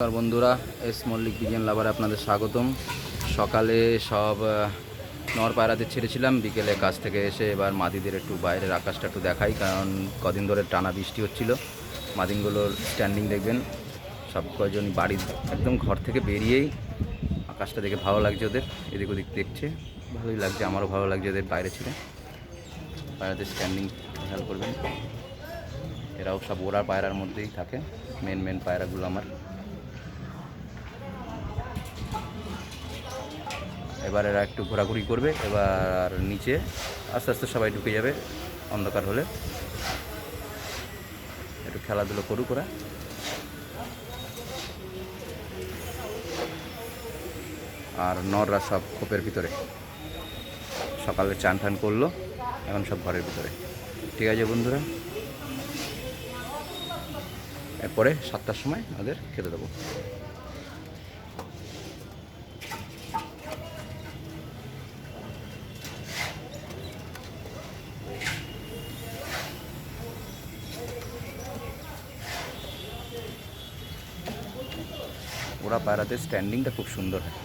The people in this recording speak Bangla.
নমস্কার বন্ধুরা, এস মল্লিক বিজ্ঞান লাভারে আপনাদের স্বাগতম। সকালে সব নর পায়রাদের ছেড়েছিলাম, বিকেলে কাজ থেকে এসে এবার মাদিদের একটু বাইরের আকাশটা একটু দেখাই, কারণ কদিন ধরে টানা বৃষ্টি হচ্ছিল। মাদিনগুলোর স্ট্যান্ডিং দেখবেন, সব কয়জনই বাড়ির একদম ঘর থেকে বেরিয়েই আকাশটা দেখে ভালো লাগছে, ওদের এদিক ওদিক দেখছে, ভালোই লাগছে, আমারও ভালো লাগছে ওদের বাইরে ছেড়ে। পায়রাদের স্ট্যান্ডিং খেয়াল করবেন, এরাও সব ওরা পায়রার মধ্যেই থাকে, মেন পায়রাগুলো আমার। এবার এরা একটু ঘোরাঘুরি করবে, এবার নিচে আস্তে আস্তে সবাই ঢুকে যাবে অন্ধকার হলে। একটু খেলাধুলো করুক ওরা। আর নররা সব খোপের ভিতরে, সকালে চান টান করলো, এখন সব ঘরের ভিতরে। ঠিক আছে বন্ধুরা, এরপরে 7টার সময় ওদের খেতে দেবো। ওরা পায়রাদের স্ট্যান্ডিংটা খুব সুন্দর হয়।